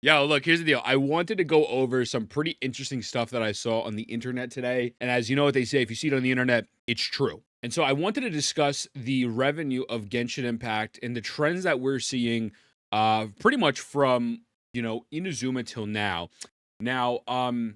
Yo, look, here's the deal. I wanted to go over some pretty interesting stuff that I saw on the internet today. And as you know what they say, if you see it on the internet, it's true. And so I wanted to discuss the revenue of Genshin Impact and the trends that we're seeing pretty much from, Inazuma till now. Now,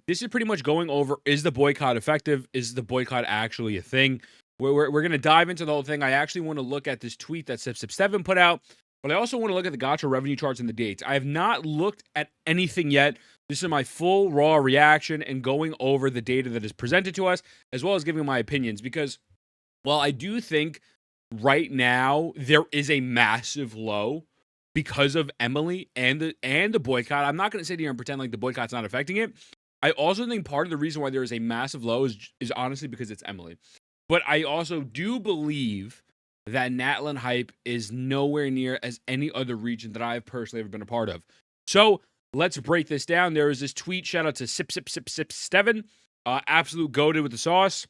this is pretty much going over, is the boycott effective? Is the boycott actually a thing? We're going to dive into the whole thing. I actually want to look at this tweet that Sip7 put out, but I also want to look at the gacha revenue charts and the dates. I have not looked at anything yet. This is my full raw reaction and going over the data that is presented to us, as well as giving my opinions. Because while I do think right now there is a massive low because of Emilie and the boycott, I'm not going to sit here and pretend like the boycott's not affecting it. I also think part of the reason why there is a massive low is honestly because it's Emilie. But I also do believe that Natlan hype is nowhere near as any other region that I've personally ever been a part of. So let's break this down. There is this tweet, shout out to Sip7, absolute goated with the sauce,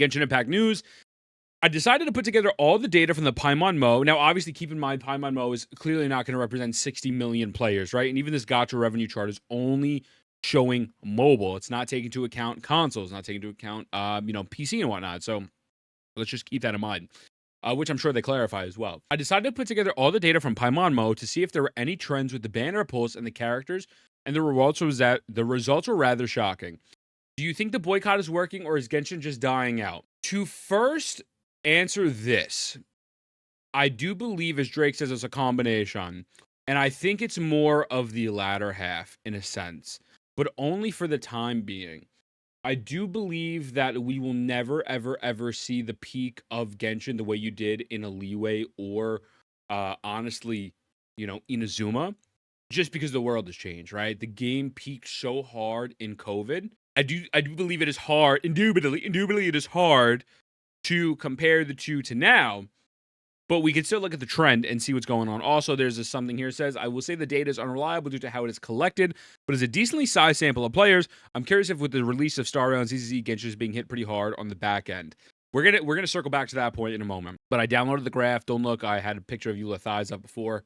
Genshin Impact News. I decided to put together all the data from the Paimon Mo. Now, obviously, keep in mind, Paimon Mo is clearly not going to represent 60 million players, right? And even this gacha revenue chart is only showing mobile. It's not taking into account consoles, not taking into account, PC and whatnot. So let's just keep that in mind. Which I'm sure they clarify as well. I decided to put together all the data from Paimon Mo to see if there were any trends with the banner pulse and the characters, and the results were rather shocking. Do you think the boycott is working, or is Genshin just dying out? To first answer this, I do believe, as Drake says, it's a combination, and I think it's more of the latter half in a sense, but only for the time being. I do believe that we will never, ever, ever see the peak of Genshin the way you did in a Leeway or, honestly, Inazuma, just because the world has changed, right? The game peaked so hard in COVID. I do believe it is hard, indubitably it is hard to compare the two to now, but we can still look at the trend and see what's going on. Also, there's something here that says, I will say the data is unreliable due to how it is collected, but as a decently sized sample of players, I'm curious if with the release of Star Rail and CCC, Genshin is being hit pretty hard on the back end. We're gonna circle back to that point in a moment. But I downloaded the graph. Don't look, I had a picture of Eula thighs up before.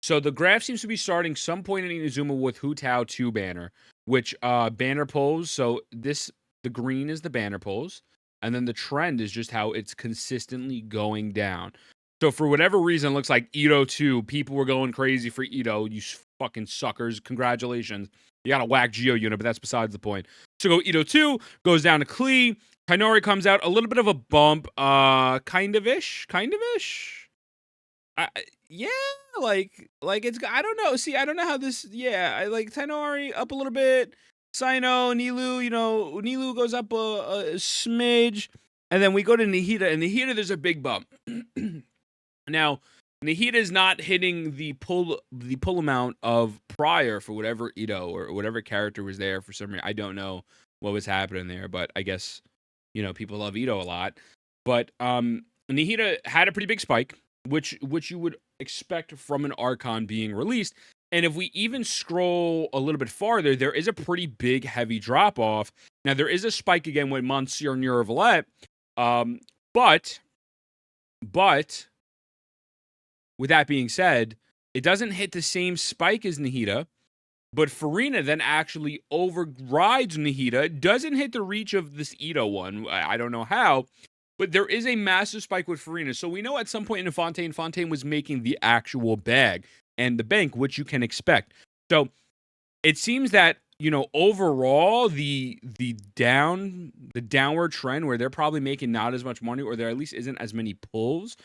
So the graph seems to be starting some point in Inazuma with Hu Tao 2 banner, which banner pulls. So the green is the banner pulls, and then the trend is just how it's consistently going down. So for whatever reason, it looks like Ito 2, people were going crazy for Ito. You fucking suckers. Congratulations. You got a whack Geo unit, but that's besides the point. So go Ito 2, goes down to Klee. Kainori comes out, a little bit of a bump. Kind of-ish. Yeah, like it's, I don't know. See, I don't know how this, yeah, I like Tainori up a little bit. Sino, Nilu, Nilu goes up a smidge. And then we go to Nihita, and Nihita, there's a big bump. Now, Nihita is not hitting the pull amount of prior for whatever Ito or whatever character was there for some reason. I don't know what was happening there, but I guess, people love Ito a lot. But Nihita had a pretty big spike, which you would expect from an Archon being released. And if we even scroll a little bit farther, there is a pretty big, heavy drop-off. Now, there is a spike again with Monsieur Neurovalette, but with that being said, it doesn't hit the same spike as Nihita, but Farina then actually overrides Nihita, doesn't hit the reach of this Ito one. I don't know how, but there is a massive spike with Farina. So we know at some point in Fontaine was making the actual bag and the bank, which you can expect. So it seems that, overall, the downward trend where they're probably making not as much money, or there at least isn't as many pulls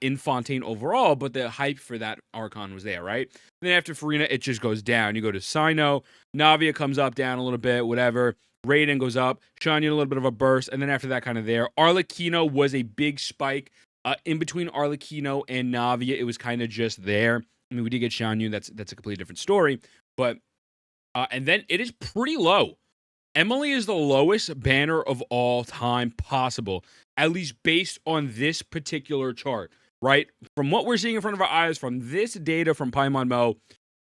in Fontaine overall, but the hype for that Archon was there, right? Then after Farina, it just goes down. You go to Sino, Navia comes up, down a little bit, whatever. Raiden goes up, Shanya a little bit of a burst, and then after that, kind of there. Arlecchino was a big spike. In between Arlecchino and Navia, it was kind of just there. I mean, we did get Shanyu, that's a completely different story, but and then it is pretty low. Emilie is the lowest banner of all time possible, at least based on this particular chart, right? From what we're seeing in front of our eyes, from this data from Paimon Mo,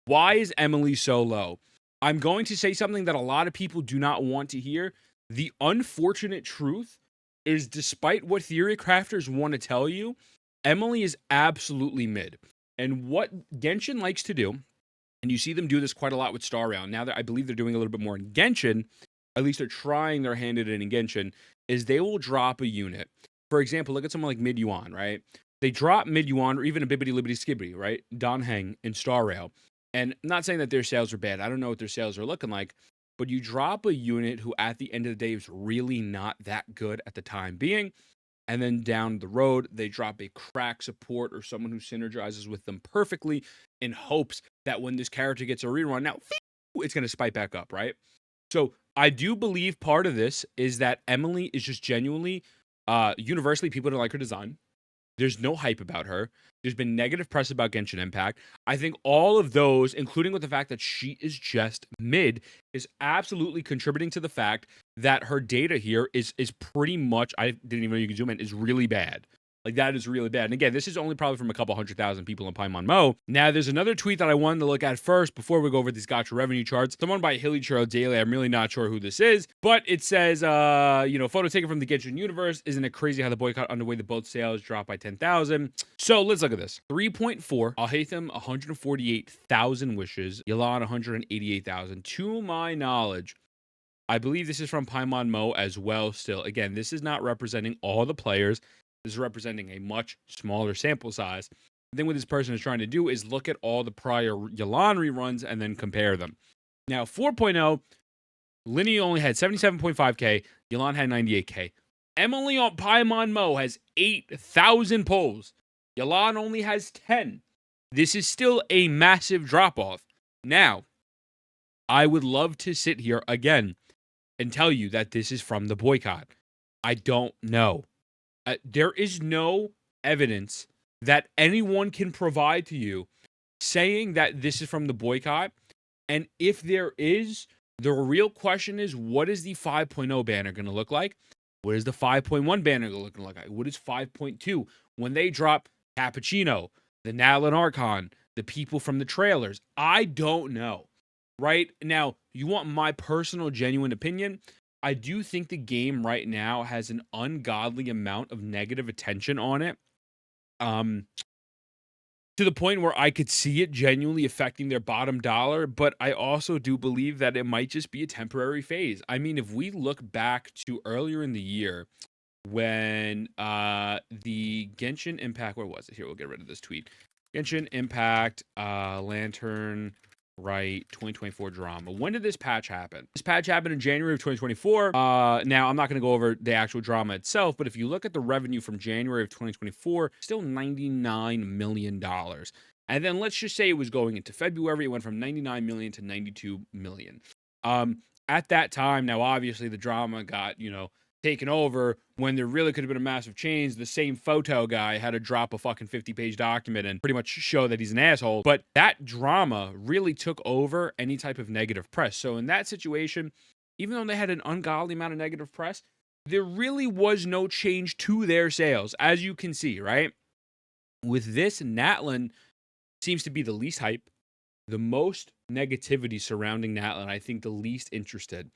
why is Emilie so low? I'm going to say something that a lot of people do not want to hear. The unfortunate truth is, despite what theory crafters want to tell you, Emilie is absolutely mid. And what Genshin likes to do And you see them do this quite a lot with Star Rail. Now that I believe they're doing a little bit more in Genshin, at least they're trying their hand at it in Genshin, is they will drop a unit. For example, look at someone like Mid Yuan, right? They drop Mid Yuan or even a Bibbidi Libbidi Skibbity, right? Don Heng in Star Rail. And I'm not saying that their sales are bad. I don't know what their sales are looking like. But you drop a unit who at the end of the day is really not that good at the time being. And then down the road, they drop a crack support or someone who synergizes with them perfectly in hopes that when this character gets a rerun, now it's going to spike back up, right? So I do believe part of this is that Emilie is just genuinely, universally, people don't like her design. There's no hype about her. There's been negative press about Genshin Impact. I think all of those, including with the fact that she is just mid, is absolutely contributing to the fact that her data here is pretty much, I didn't even know you could zoom in, is really bad. Like, that is really bad. And again, this is only probably from a couple 100,000 people in Paimon Mo. Now, there's another tweet that I wanted to look at first before we go over these gacha revenue charts. Someone by Hilly Churro Daily. I'm really not sure who this is, but it says, photo taken from the Genshin universe. Isn't it crazy how the boycott underway the both sales dropped by 10,000? So let's look at this. 3.4. Alhaitham, 148,000 wishes. Yelan, 188,000. To my knowledge, I believe this is from Paimon Mo as well still. Again, this is not representing all the players. This is representing a much smaller sample size. The thing what this person is trying to do is look at all the prior Yelan reruns and then compare them. Now, 4.0, Linny only had 77.5K. Yelan had 98K. Emilie on Paimon Mo has 8,000 polls. Yelan only has 10. This is still a massive drop-off. Now, I would love to sit here again and tell you that this is from the boycott. I don't know. There is no evidence that anyone can provide to you saying that this is from the boycott. And if there is, the real question is, what is the 5.0 banner going to look like? What is the 5.1 banner going to look like? What is 5.2? When they drop Cappuccino, the Nadlin Archon, the people from the trailers, I don't know. Right? Now, you want my personal, genuine opinion? I do think the game right now has an ungodly amount of negative attention on it. To the point where I could see it genuinely affecting their bottom dollar, but I also do believe that it might just be a temporary phase. I mean, if we look back to earlier in the year when the Genshin Impact, where was it? Here, we'll get rid of this tweet. Genshin Impact Lantern Right 2024 drama. When did this patch happen? This patch happened in January of 2024. Now, I'm not going to go over the actual drama itself, but if you look at the revenue from January of 2024, still $99 million. And then let's just say it was going into February. It went from 99 million to 92 million. At that time, now, obviously, the drama got, taken over when there really could have been a massive change. The same photo guy had to drop a fucking 50-page document and pretty much show that he's an asshole. But that drama really took over any type of negative press. So in that situation, even though they had an ungodly amount of negative press, there really was no change to their sales, as you can see, right? With this, Natlin seems to be the least hype, the most negativity surrounding Natlin, I think the least interested.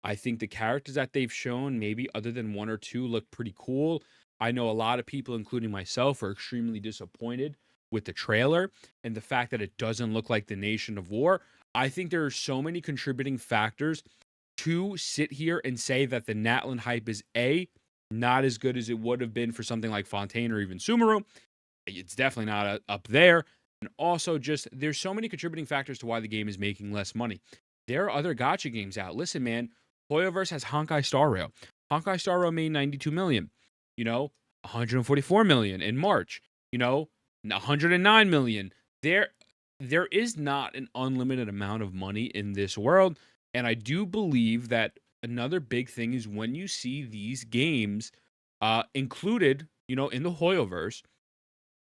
I think the characters that they've shown, maybe other than one or two, look pretty cool. I know a lot of people, including myself, are extremely disappointed with the trailer and the fact that it doesn't look like the Nation of War. I think there are so many contributing factors to sit here and say that the Natlin hype is not as good as it would have been for something like Fontaine or even Sumeru. It's definitely not up there. And also just, there's so many contributing factors to why the game is making less money. There are other gacha games out. Listen, man, Hoyoverse has Honkai Star Rail. Honkai Star Rail made 92 million. 144 million in March. 109 million. There is not an unlimited amount of money in this world. And I do believe that another big thing is when you see these games included, in the Hoyoverse,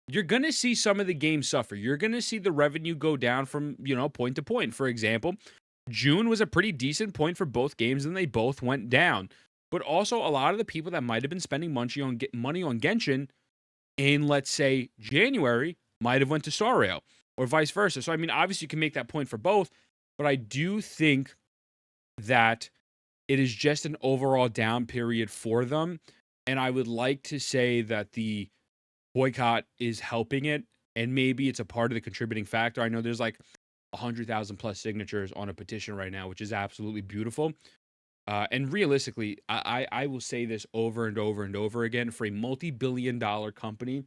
you're going to see some of the games suffer. You're going to see the revenue go down from, point to point. For example, June was a pretty decent point for both games, and they both went down. But also, a lot of the people that might have been spending money on Genshin in, let's say, January, might have went to Star Rail, or vice versa. So, I mean, obviously, you can make that point for both, but I do think that it is just an overall down period for them, and I would like to say that the boycott is helping it, and maybe it's a part of the contributing factor. I know there's, 100,000 plus signatures on a petition right now, which is absolutely beautiful. And realistically, I will say this over and over and over again. For a multi-billion-dollar company,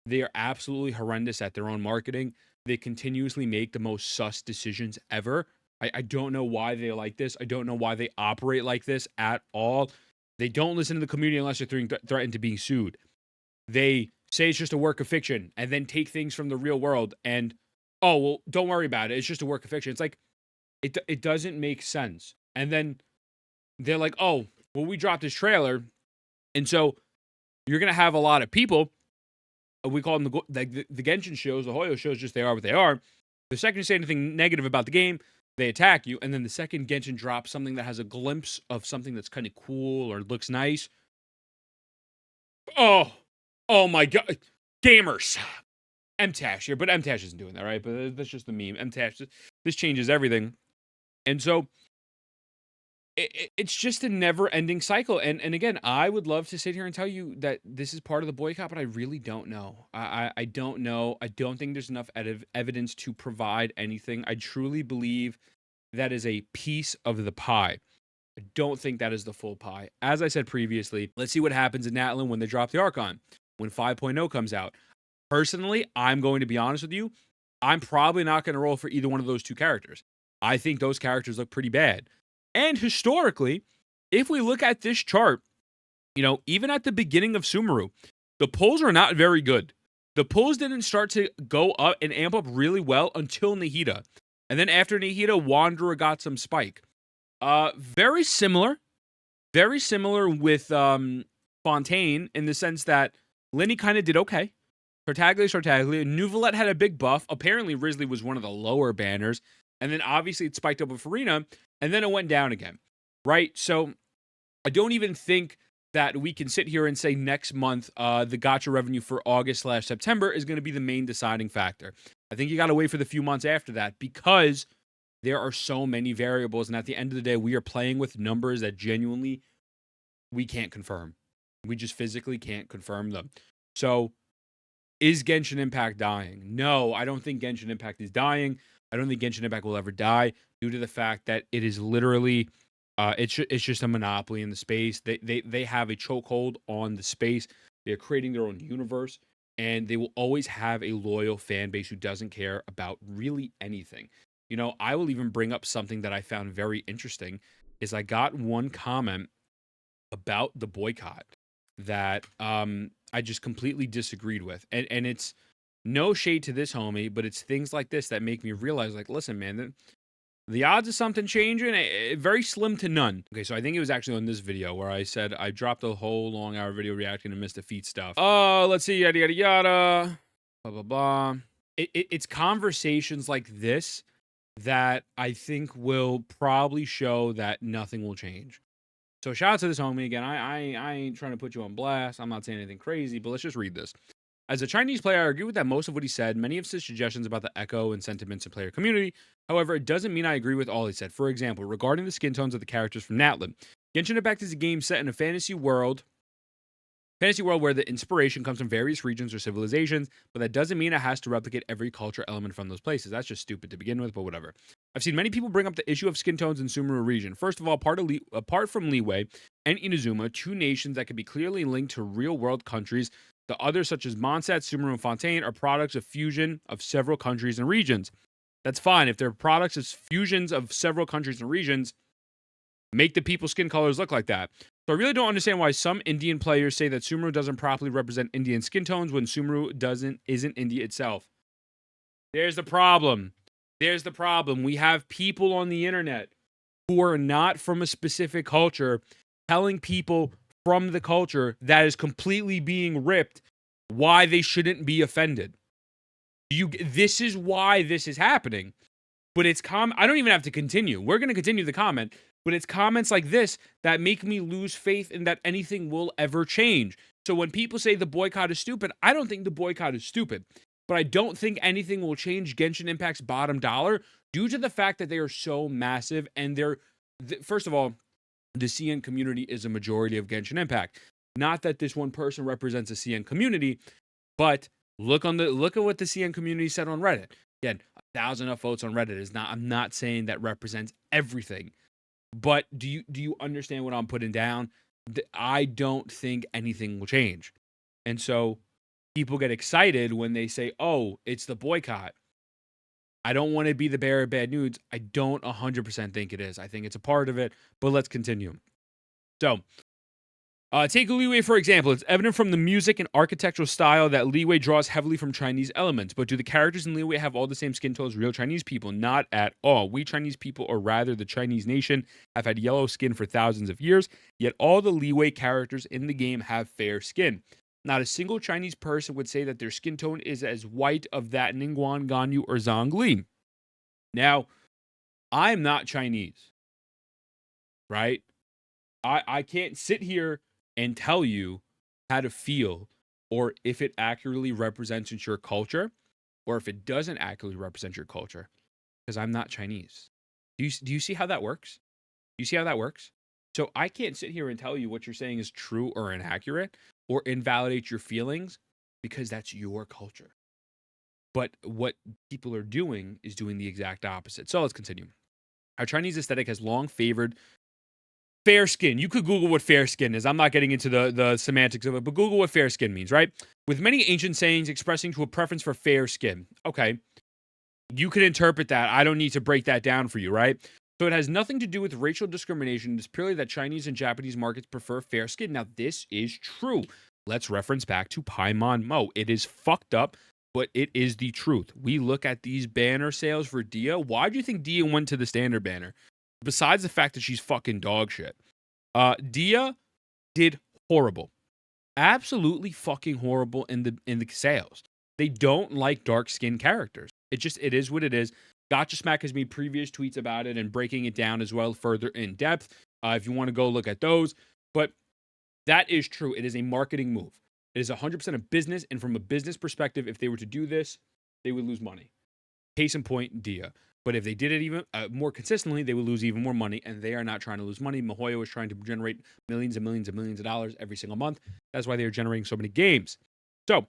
they are absolutely horrendous at their own marketing. They continuously make the most sus decisions ever. I don't know why they like this. I don't know why they operate like this at all. They don't listen to the community unless they're threatened to being sued. They say it's just a work of fiction and then take things from the real world and, oh, well, don't worry about it. It's just a work of fiction. It's like, it doesn't make sense. And then they're like, oh, well, we dropped this trailer. And so you're going to have a lot of people. We call them the Genshin shows, the Hoyo shows, just they are what they are. The second you say anything negative about the game, they attack you. And then the second Genshin drops something that has a glimpse of something that's kind of cool or looks nice. Oh my God. Gamers. MTash here, but MTash isn't doing that, right? But that's just the meme. MTash, this changes everything. And so it's just a never-ending cycle. And again, I would love to sit here and tell you that this is part of the boycott, but I really don't know. I don't know. I don't think there's enough evidence to provide anything. I truly believe that is a piece of the pie. I don't think that is the full pie. As I said previously, let's see what happens in Natlan when they drop the Archon, when 5.0 comes out. Personally, I'm going to be honest with you. I'm probably not going to roll for either one of those two characters. I think those characters look pretty bad. And historically, if we look at this chart, even at the beginning of Sumeru, the pulls are not very good. The pulls didn't start to go up and amp up really well until Nahida. And then after Nahida, Wanderer got some spike. Very similar with Fontaine in the sense that Lenny kind of did okay. Tartaglia. Nuvolette had a big buff. Apparently, Risley was one of the lower banners. And then obviously it spiked up with Farina. And then it went down again, right? So I don't even think that we can sit here and say next month the gacha revenue for August/September is going to be the main deciding factor. I think you got to wait for the few months after that because there are so many variables. And at the end of the day, we are playing with numbers that genuinely we can't confirm. We just physically can't confirm them. So is Genshin Impact dying? No, I don't think Genshin Impact is dying. I don't think Genshin Impact will ever die due to the fact that it is literally, it's just a monopoly in the space. They have a chokehold on the space. They're creating their own universe, and they will always have a loyal fan base who doesn't care about really anything. I will even bring up something that I found very interesting. Is I got one comment about the boycott that I just completely disagreed with, and it's. No shade to this homie, but it's things like this that make me realize, like, listen, man, the odds of something changing, very slim to none. Okay, so I think it was actually on this video where I said I dropped a whole long-hour video reacting to Mr. Feet stuff. Oh, let's see, yada, yada, yada, blah, blah, blah. It's conversations like this that I think will probably show that nothing will change. So shout out to this homie again. I ain't trying to put you on blast. I'm not saying anything crazy, but let's just read this. As a Chinese player, I agree with that most of what he said. Many of his suggestions about the echo and sentiments in player community. However, it doesn't mean I agree with all he said. For example, regarding the skin tones of the characters from Natlan, Genshin Impact is a game set in a fantasy world where the inspiration comes from various regions or civilizations, but that doesn't mean it has to replicate every culture element from those places. That's just stupid to begin with, but whatever. I've seen many people bring up the issue of skin tones in Sumeru region. First of all, apart from Liyue and Inazuma, two nations that can be clearly linked to real-world countries. The others, such as Mondstadt, Sumeru, and Fontaine, are products of fusion of several countries and regions. That's fine. If they're products of fusions of several countries and regions, make the people's skin colors look like that. So I really don't understand why some Indian players say that Sumeru doesn't properly represent Indian skin tones when Sumeru isn't India itself. There's the problem. We have people on the internet who are not from a specific culture telling people from the culture that is completely being ripped why they shouldn't be offended. This is why this is happening. But it's I don't even have to continue. We're going to continue the comment, but it's comments like this that make me lose faith in that anything will ever change. So when people say the boycott is stupid, I don't think the boycott is stupid. But I don't think anything will change Genshin Impact's bottom dollar due to the fact that they are so massive and first of all, the CN community is a majority of Genshin Impact. Not that this one person represents a CN community, but look at what the CN community said on Reddit. Again, 1,000 upvotes on Reddit is not. I'm not saying that represents everything, but do you understand what I'm putting down? I don't think anything will change, and so people get excited when they say, "Oh, it's the boycott." I don't want to be the bearer of bad news. I don't 100% think it is. I think it's a part of it, but let's continue. So, take Liyue, for example. It's evident from the music and architectural style that Liyue draws heavily from Chinese elements. But do the characters in Liyue have all the same skin tone as real Chinese people? Not at all. We Chinese people, or rather the Chinese nation, have had yellow skin for thousands of years, yet all the Liyue characters in the game have fair skin. Not a single Chinese person would say that their skin tone is as white of that Ningguang, Ganyu, or Zhongli. Now, I'm not Chinese, right? I can't sit here and tell you how to feel or if it accurately represents your culture or if it doesn't accurately represent your culture because I'm not Chinese. Do you see how that works? Do you see how that works? So I can't sit here and tell you what you're saying is true or inaccurate or invalidate your feelings because that's your culture. But what people are doing is doing the exact opposite. So let's continue. Our Chinese aesthetic has long favored fair skin. You could Google what fair skin is. I'm not getting into the semantics of it, but Google what fair skin means, right? With many ancient sayings expressing to a preference for fair skin. Okay. You can interpret that. I don't need to break that down for you, right? So it has nothing to do with racial discrimination. It's purely that Chinese and Japanese markets prefer fair skin. Now, this is true. Let's reference back to Paimon Mo. It is fucked up, but it is the truth. We look at these banner sales for Dia. Why do you think Dia went to the standard banner? Besides the fact that she's fucking dog shit. Dia did horrible. Absolutely fucking horrible in the sales. They don't like dark-skinned characters. It is what it is. Gotcha Smack has made previous tweets about it and breaking it down as well further in depth. If you want to go look at those. But that is true. It is a marketing move. It is 100% a business. And from a business perspective, if they were to do this, they would lose money. Case in point, Dia. But if they did it even more consistently, they would lose even more money. And they are not trying to lose money. MiHoYo is trying to generate millions and millions and millions of dollars every single month. That's why they are generating so many games. So,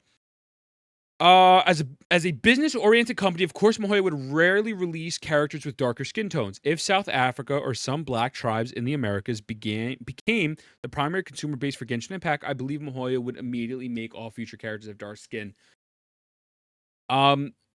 as a business-oriented company, of course, MiHoYo would rarely release characters with darker skin tones. If South Africa or some black tribes in the Americas became the primary consumer base for Genshin Impact, I believe MiHoYo would immediately make all future characters have dark skin.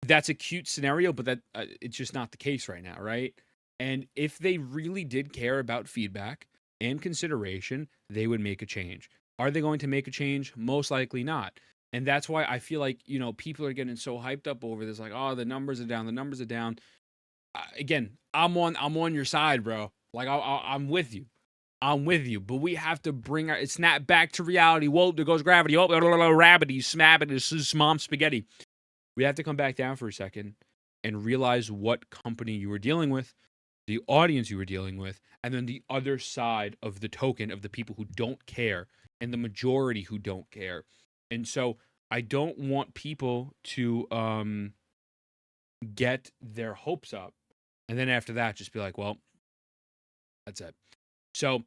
That's a cute scenario, but that it's just not the case right now, right? And if they really did care about feedback and consideration, they would make a change. Are they going to make a change? Most likely not. And that's why I feel like, people are getting so hyped up over this, like, oh, the numbers are down, the numbers are down. Again, I'm on your side, bro. Like, I'm with you. I'm with you. But we have to snap back to reality. Whoa, there goes gravity. Oh, rabbity, smabbity, this is mom spaghetti. We have to come back down for a second and realize what company you were dealing with, the audience you were dealing with, and then the other side of the token of the people who don't care and the majority who don't care. And so I don't want people to get their hopes up. And then after that, just be like, well, that's it. So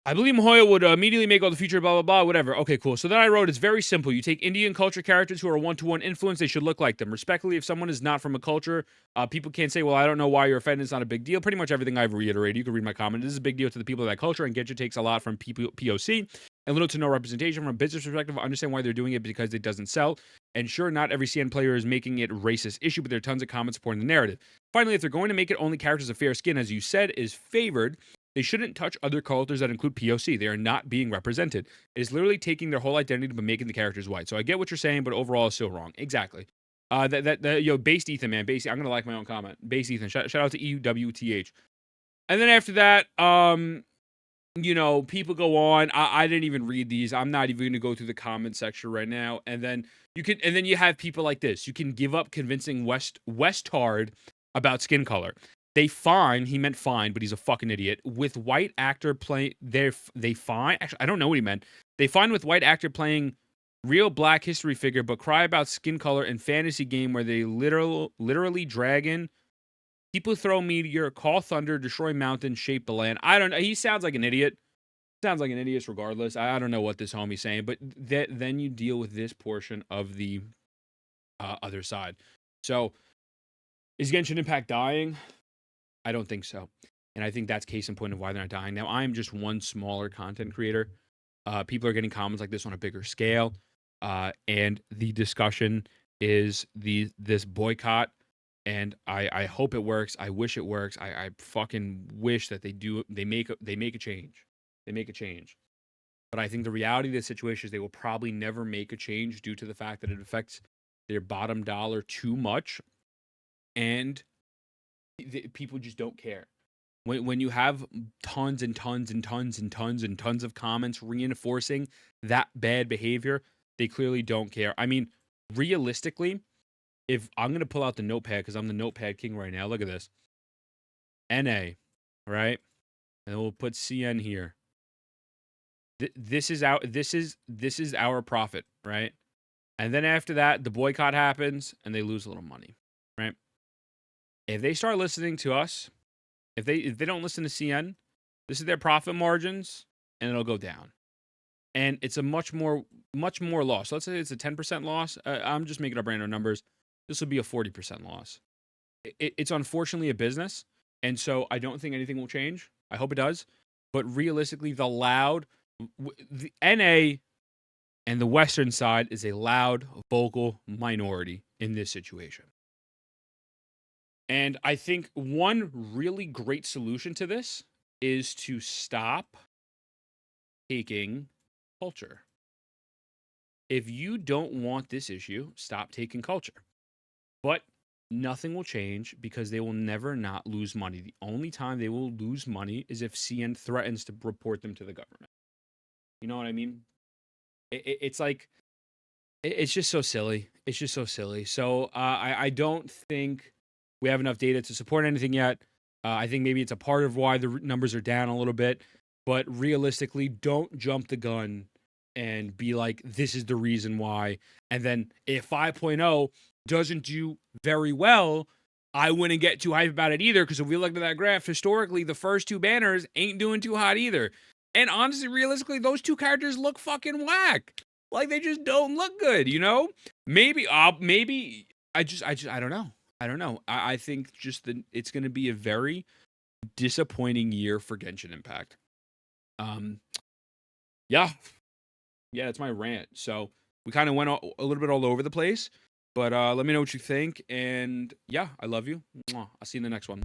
I believe MiHoYo would immediately make all the future, blah, blah, blah, whatever. Okay, cool. So then I wrote, it's very simple. You take Indian culture characters who are one-to-one influence, they should look like them. Respectfully, if someone is not from a culture, people can't say, well, I don't know why you're offended. It's not a big deal. Pretty much everything I've reiterated. You can read my comment. This is a big deal to the people of that culture, and Genshin takes a lot from POC and little to no representation. From a business perspective, I understand why they're doing it because it doesn't sell. And sure, not every CN player is making it a racist issue, but there are tons of comments supporting the narrative. Finally, if they're going to make it only characters of fair skin, as you said, is favored, they shouldn't touch other cultures that include POC. They are not being represented. It is literally taking their whole identity but making the characters white. So I get what you're saying, but overall it's still wrong. Exactly. Based Ethan, man. Based, I'm gonna like my own comment. Based Ethan. Shout out to EUWTH. And then after that, people go on. I didn't even read these. I'm not even gonna go through the comment section right now. And then you have people like this. You can give up convincing Westard about skin color. He meant fine, but he's a fucking idiot. With white actor playing, they fine. Actually, I don't know what he meant. They fine with white actor playing real black history figure, but cry about skin color in fantasy game where they literally dragon. People throw meteor, call thunder, destroy mountain, shape the land. I don't know. He sounds like an idiot. Sounds like an idiot regardless. I don't know what this homie's saying, but then you deal with this portion of the other side. So Is Genshin Impact dying? I don't think so. And I think that's case in point of why they're not dying. Now, I'm just one smaller content creator. People are getting comments like this on a bigger scale. And the discussion is this boycott. And I hope it works. I wish it works. I fucking wish that they make a change. They make a change. But I think the reality of the situation is they will probably never make a change due to the fact that it affects their bottom dollar too much. And people just don't care. When you have tons and tons and tons and tons and tons of comments reinforcing that bad behavior, they clearly don't care. I mean, realistically, if I'm going to pull out the notepad because I'm the notepad king right now, look at this. NA, right? And we'll put CN here. This is our profit, right? And then after that, the boycott happens and they lose a little money, right? If they start listening to us, if they don't listen to CN, this is their profit margins, and it'll go down. And it's a much more loss. So let's say it's a 10% loss. I'm just making up random numbers. This will be a 40% loss. It's unfortunately a business, and so I don't think anything will change. I hope it does. But realistically, the NA and the Western side is a loud, vocal minority in this situation. And I think one really great solution to this is to stop taking culture. If you don't want this issue, stop taking culture. But nothing will change because they will never not lose money. The only time they will lose money is if CN threatens to report them to the government. You know what I mean? It's like, it's just so silly. It's just so silly. So I don't think we have enough data to support anything yet. I think maybe it's a part of why the numbers are down a little bit. But realistically, don't jump the gun and be like, this is the reason why. And then if 5.0 doesn't do very well, I wouldn't get too hyped about it either. Because if we look at that graph, historically, the first two banners ain't doing too hot either. And honestly, realistically, those two characters look fucking whack. Like, they just don't look good, you know? Maybe I don't know. I don't know. I think just it's going to be a very disappointing year for Genshin Impact. Yeah, that's my rant. So we kind of went a little bit all over the place, but let me know what you think. And yeah, I love you. Mwah. I'll see you in the next one.